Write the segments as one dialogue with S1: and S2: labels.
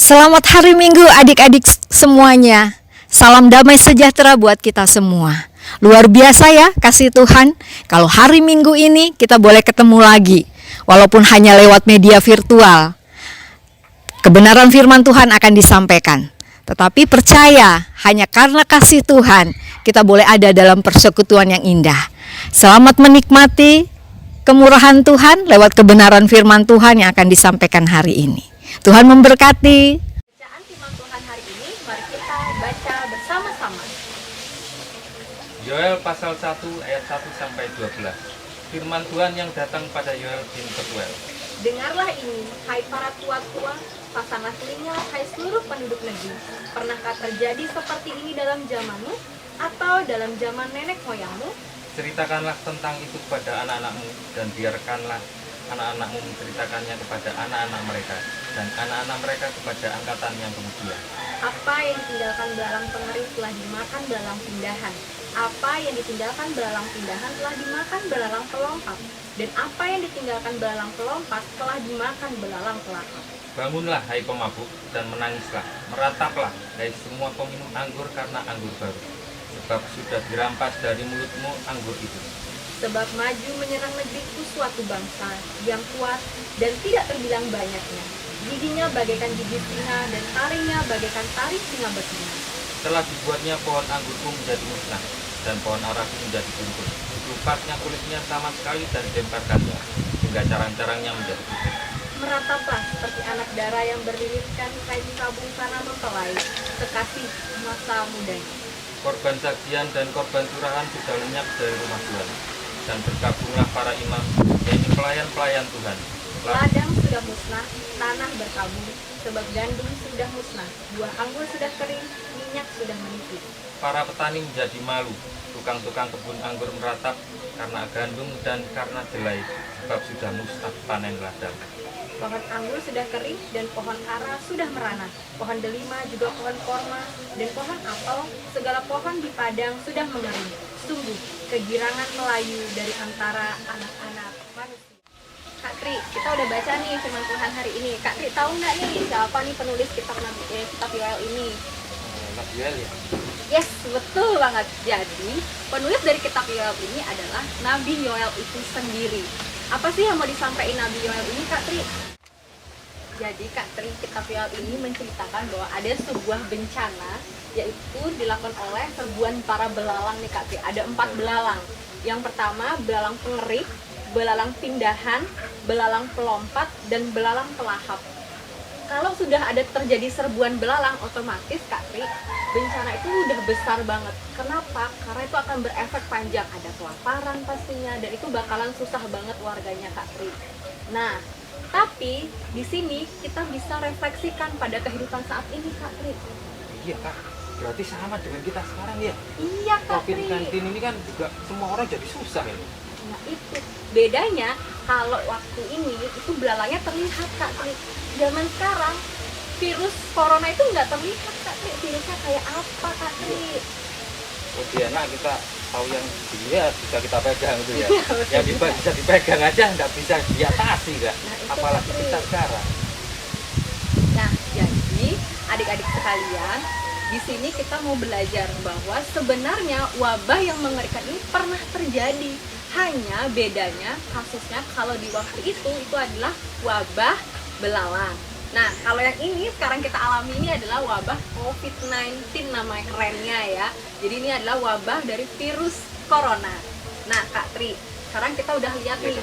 S1: Selamat hari Minggu adik-adik semuanya. Salam damai sejahtera buat kita semua. Luar biasa ya kasih Tuhan. Kalau hari Minggu ini kita boleh ketemu lagi, walaupun hanya lewat media virtual. Kebenaran firman Tuhan akan disampaikan. Tetapi percaya, hanya karena kasih Tuhan kita boleh ada dalam persekutuan yang indah. Selamat menikmati kemurahan Tuhan lewat kebenaran firman Tuhan yang akan disampaikan hari ini. Tuhan memberkati.
S2: Bacaan firman Tuhan hari ini, mari kita baca bersama-sama.
S3: Yoel pasal 1 ayat 1 sampai 12. Firman Tuhan yang datang pada Yoel bin Ketuel.
S2: Dengarlah ini, hai para tua-tua, pasanglah telinga, hai seluruh penduduk negeri. Pernahkah terjadi seperti ini dalam zamanmu atau dalam zaman nenek moyangmu?
S3: Ceritakanlah tentang itu kepada anak-anakmu, dan biarkanlah anak-anakmu menceritakannya kepada anak-anak mereka, dan anak-anak mereka kepada angkatan yang kemudian.
S2: Apa yang ditinggalkan belalang pengeris telah dimakan belalang pindahan. Apa yang ditinggalkan belalang pindahan telah dimakan belalang pelompat. Dan apa yang ditinggalkan belalang pelompat telah dimakan belalang pelakap.
S3: Bangunlah hai pemabuk, dan menangislah, merataplah hai semua peminum anggur karena anggur baru, sebab sudah dirampas dari mulutmu anggur itu.
S2: Sebab maju menyerang negeriku suatu bangsa yang kuat dan tidak terbilang banyaknya. Giginya bagaikan gigi singa dan taringnya bagaikan taring singa betina.
S3: Telah dibuatnya pohon anggurku menjadi musnah, dan pohon araku menjadi buntur. Dilupasnya kulitnya sama sekali dan dilemparkannya, hingga carang-carangnya menjadi putih.
S2: Merataplah seperti anak darah yang berlilitkan kain sabung karena mempelai, kekasih masa mudanya.
S3: Korban sajian dan korban curahan sudah lenyap dari rumah Tuhan, dan berkabunglah para imam, yaitu pelayan-pelayan Tuhan.
S2: Ladang sudah musnah, tanah berkabung, sebab gandum sudah musnah, buah anggur sudah kering, minyak sudah menipis.
S3: Para petani menjadi malu, tukang-tukang kebun anggur meratap karena gandum dan karena jelai, sebab sudah musnah panen ladang.
S2: Pohon anggur sudah kering dan pohon ara sudah merana. Pohon delima juga pohon korma dan pohon apel, segala pohon di padang sudah mengering. Sungguh, kegirangan melayu dari antara anak-anak manusia. Kak Tri, kita udah baca nih firman Tuhan hari ini. Kak Tri, tahu nggak nih siapa nih penulis kitab Yoel ini?
S3: Nabi Yoel ya?
S2: Yes, betul banget. Jadi, penulis dari kitab Yoel ini adalah Nabi Yoel itu sendiri. Apa sih yang mau disampaikan Nabi Yoel ini, Kak Tri? Jadi, Kak Tri, kitab Yoel ini menceritakan bahwa ada sebuah bencana, yaitu dilakukan oleh serbuan para belalang nih, Kak Tri. Ada 4 belalang. Yang pertama, belalang pengerik, belalang pindahan, belalang pelompat, dan belalang pelahap. Kalau sudah ada terjadi serbuan belalang, otomatis Kak Tri, bencana itu udah besar banget. Kenapa? Karena itu akan berefek panjang. Ada kelaparan pastinya, dan itu bakalan susah banget warganya Kak Tri. Nah, tapi di sini kita bisa refleksikan pada kehidupan saat ini Kak Tri.
S3: Iya Kak, berarti sama dengan kita sekarang ya?
S2: Iya Kak Tri.
S3: COVID-19 ini kan juga semua orang jadi susah ya?
S2: Nah itu bedanya, kalau waktu ini itu belalangnya terlihat Kak Tri. Zaman sekarang virus corona itu nggak terlihat Kak Tri. Virusnya kayak apa Kak Tri?
S3: Lebih enak kita tahu yang dilihat bisa kita pegang itu ya.
S2: Iya, betul.
S3: Yang bisa dipegang aja nggak bisa diatasi Kak.
S2: Nah, itu,
S3: Apalagi
S2: Kak Tri.
S3: kita sekarang.
S2: Nah, jadi adik-adik sekalian, di sini kita mau belajar bahwa sebenarnya wabah yang mengerikan ini pernah terjadi. Hanya bedanya kasusnya kalau di waktu itu adalah wabah belalang. Nah, kalau yang ini sekarang kita alami ini adalah wabah COVID-19 nama kerennya ya. Jadi ini adalah wabah dari virus corona. Nah, Kak Tri, sekarang kita udah lihat nih.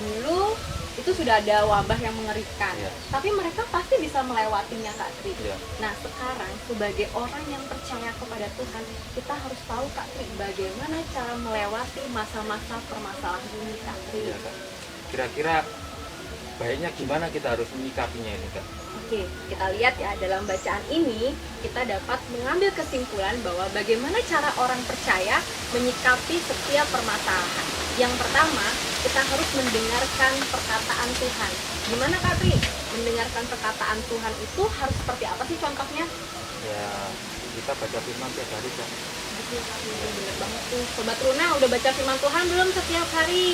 S2: Dulu itu sudah ada wabah yang mengerikan.
S3: Iya.
S2: Tapi mereka pasti bisa melewatinya Kak Tri.
S3: Iya.
S2: Nah, sekarang sebagai orang yang percaya kepada Tuhan, kita harus tahu Kak Tri, bagaimana cara melewati masa-masa permasalahan ini Kak Tri.
S3: Iya Kak. Kira-kira baiknya gimana kita harus menyikapinya ini Kak?
S2: Oke, kita lihat ya dalam bacaan ini kita dapat mengambil kesimpulan bahwa bagaimana cara orang percaya menyikapi setiap permasalahan. Yang pertama, kita harus mendengarkan perkataan Tuhan. Gimana Kak Tri? Mendengarkan perkataan Tuhan itu harus seperti apa sih contohnya?
S3: Ya, kita baca firman tiap hari Kak.
S2: Betul Kak Tri, bener banget tuh. Sobat Runa udah baca firman Tuhan belum setiap hari?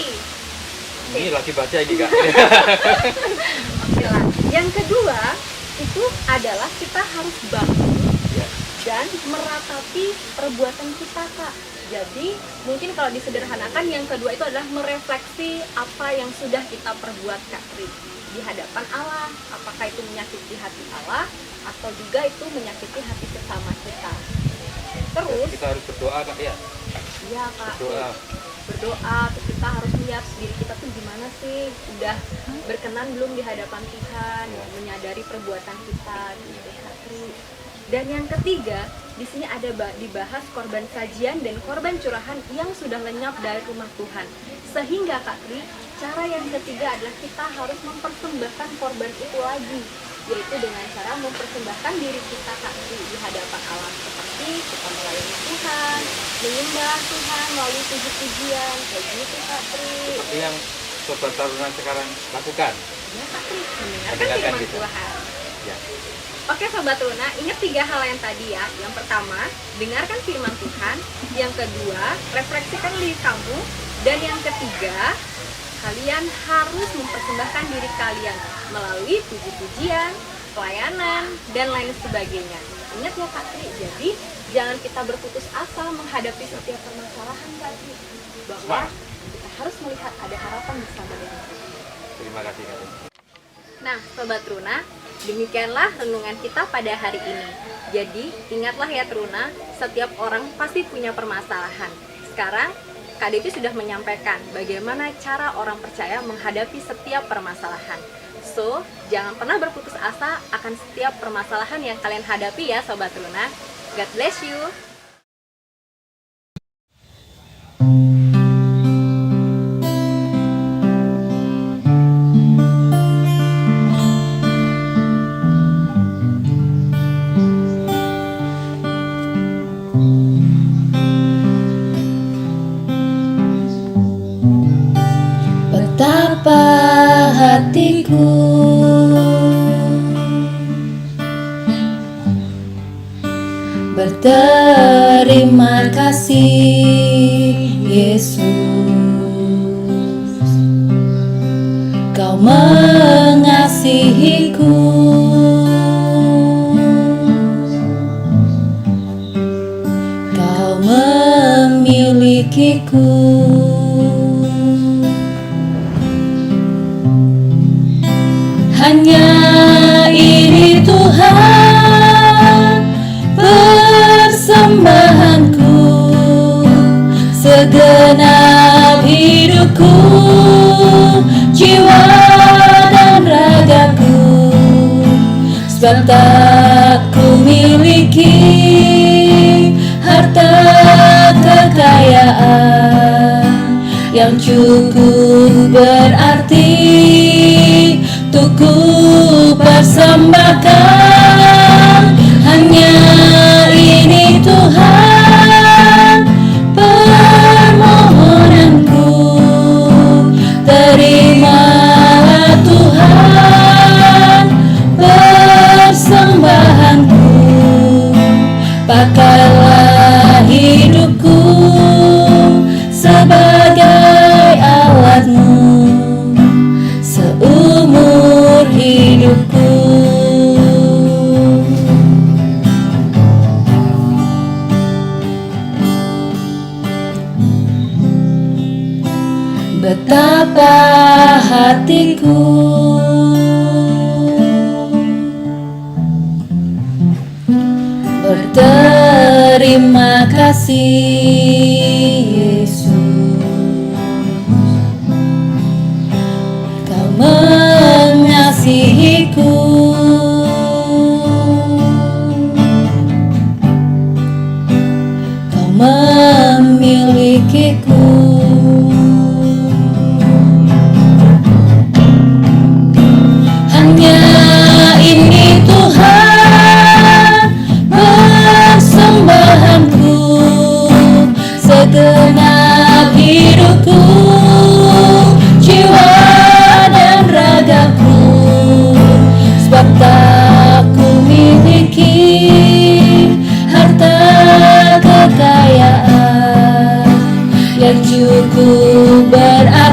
S3: Ini lagi baca ini Kak.
S2: Oke lah. Yang kedua, itu adalah kita harus bangun
S3: Ya.
S2: dan meratapi perbuatan kita, Kak. Jadi mungkin kalau disederhanakan, yang kedua itu adalah merefleksi apa yang sudah kita perbuat, Kak Tri, di hadapan Allah. Apakah itu menyakiti hati Allah atau juga itu menyakiti hati sesama kita. Terus
S3: Kita harus berdoa, Kak, ya.
S2: iya, Kak,
S3: Berdoa.
S2: terus kita harus lihat diri kita tuh gimana sih, udah berkenan belum di hadapan Tuhan, menyadari perbuatan kita gitu, Kak Tri. Dan yang ketiga, di sini ada dibahas korban sajian dan korban curahan yang sudah lenyap dari rumah Tuhan. Sehingga, Kak Tri, cara yang ketiga adalah kita harus mempersembahkan korban itu lagi, yaitu dengan cara mempersembahkan diri kita, Kak Tri, di hadapan Allah, seperti kita melayani Tuhan, menyembah Tuhan melalui puji-pujian, kayak gitu, Kak Tri.
S3: Seperti yang Sobat Taruna sekarang lakukan.
S2: Ya, Kak Tri, mendengarkan
S3: Mendengarkan
S2: firman
S3: gitu.
S2: Tuhan.
S3: Ya.
S2: Oke, Sobat Runa, ingat 3 hal yang tadi ya. Yang pertama, dengarkan firman Tuhan. Yang kedua, refleksikan diri kamu. Dan yang ketiga, kalian harus mempersembahkan diri kalian melalui puji-pujian, pelayanan, dan lain sebagainya. Ingat ya, Kak Tri, jadi jangan kita berputus asa menghadapi setiap permasalahan, Kak Tri, bahwa kita harus melihat ada harapan bersama dengan Tuhan.
S3: Terima kasih, Kak.
S2: Nah, Sobat Runa, demikianlah renungan kita pada hari ini. Jadi, ingatlah ya Truna, setiap orang pasti punya permasalahan. Sekarang, Kak Devi sudah menyampaikan bagaimana cara orang percaya menghadapi setiap permasalahan. So, jangan pernah berputus asa akan setiap permasalahan yang kalian hadapi ya Sobat Runa. God bless you.
S1: Betapa hatiku berterima kasih, Yesus. Kau mengasihiku, Kau memilikiku. Hanya ini Tuhan persembahanku, segenap hidupku, jiwa dan ragaku. Sebab tak ku miliki harta kekayaan yang cukup berarti untuk ku persembahkan. Hanya ini Tuhan permohonanku, terimalah Tuhan persembahanku. Pakailah hidupku sebagai alatmu seumur hidupku. Betapa hatiku berterima kasih, Yesus. Kau mengasihiku, Kau memilikiku. Hanya ini Tuhan persembahanku, segenap hidupku, jiwa dan ragaku. Sebab tak ku miliki harta kekayaan yang cukup berarti